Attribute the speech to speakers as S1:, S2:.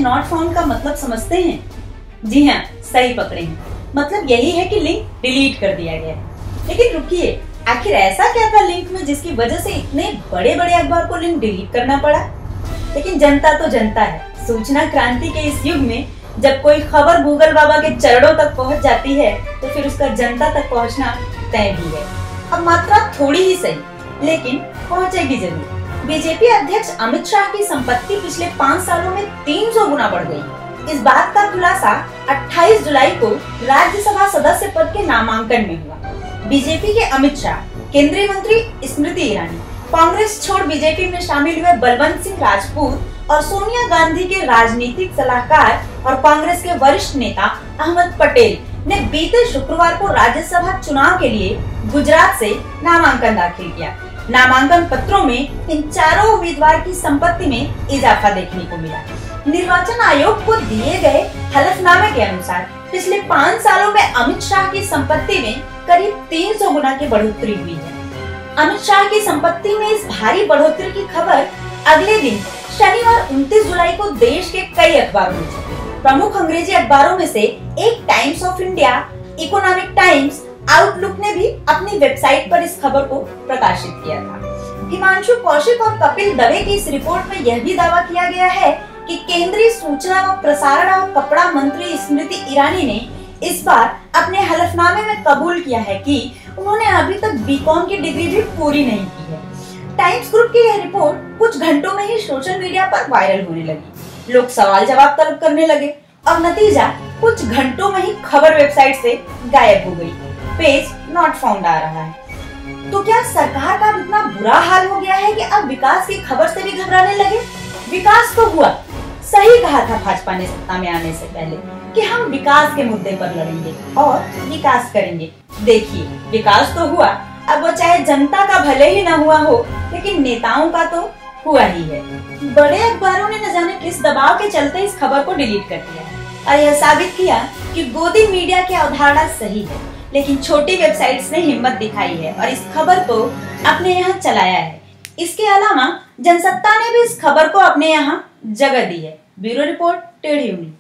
S1: Not found का मतलब समझते हैं? जी हाँ, सही पकड़े हैं। मतलब यही है कि लिंक डिलीट कर दिया गया है। लेकिन रुकिए, आखिर ऐसा क्या था लिंक में जिसकी वजह से इतने बड़े बड़े अखबार को लिंक डिलीट करना पड़ा? लेकिन जनता तो जनता है। सूचना क्रांति के इस युग में जब कोई खबर गूगल बाबा के चरणों तक पहुंच जाती है तो फिर उसका जनता तक पहुंचना तय भी है। अब मात्रा थोड़ी ही सही, लेकिन पहुंचेगी जरूर। बीजेपी अध्यक्ष अमित शाह की संपत्ति पिछले 5 सालों में 300 गुना बढ़ गई। इस बात का खुलासा 28 जुलाई को राज्यसभा सदस्य पद के नामांकन में हुआ। बीजेपी के अमित शाह, केंद्रीय मंत्री स्मृति ईरानी, कांग्रेस छोड़ बीजेपी में शामिल हुए बलवंत सिंह राजपूत और सोनिया गांधी के राजनीतिक सलाहकार और कांग्रेस के वरिष्ठ नेता अहमद पटेल ने बीते शुक्रवार को राज्यसभा चुनाव के लिए गुजरात से नामांकन दाखिल किया। नामांकन पत्रों में इन चारों उम्मीदवार की संपत्ति में इजाफा देखने को मिला। निर्वाचन आयोग को दिए गए हलफनामे के अनुसार पिछले 5 सालों में अमित शाह की संपत्ति में करीब 300 गुना की बढ़ोतरी हुई है। अमित शाह की संपत्ति में इस भारी बढ़ोतरी की खबर अगले दिन शनिवार 29 जुलाई को देश के कई अखबारों में छपी। प्रमुख अंग्रेजी अखबारों में से एक times of India, economic times, outlook ने भी अपनी वेबसाइट पर इस खबर को प्रकाशित किया था। हिमांशु कौशिक और कपिल दवे की इस रिपोर्ट में यह भी दावा किया गया है कि केंद्रीय सूचना व प्रसारण और कपड़ा मंत्री स्मृति ईरानी ने इस बार अपने हलफनामे में कबूल किया है कि उन्होंने अभी तक बीकॉम की डिग्री भी पूरी नहीं की है। टाइम्स ग्रुप की यह रिपोर्ट कुछ घंटों में ही सोशल मीडिया पर वायरल होने लगी। लोग सवाल जवाब तलब करने लगे और नतीजा कुछ घंटों में ही खबर वेबसाइट से गायब हो गई। पेज नॉट फाउंड आ रहा है। तो क्या सरकार का इतना बुरा हाल हो गया है कि अब विकास की खबर से भी घबराने लगे? विकास तो हुआ, सही कहा था भाजपा ने सत्ता में आने से पहले कि हम विकास के मुद्दे पर लड़ेंगे और विकास करेंगे। देखिए, विकास तो हुआ, अब वो चाहे जनता का भले ही न हुआ हो, लेकिन नेताओं का तो हुआ ही है। बड़े अखबारों ने न जाने किस दबाव के चलते इस खबर को डिलीट कर दिया और यह साबित किया कि गोदी मीडिया की अवधारणा सही है, लेकिन छोटी वेबसाइट्स ने हिम्मत दिखाई है और इस खबर को अपने यहाँ चलाया है। इसके अलावा जनसत्ता ने भी इस खबर को अपने यहाँ जगह दी है। ब्यूरो रिपोर्ट, टेढ़ी उंगली।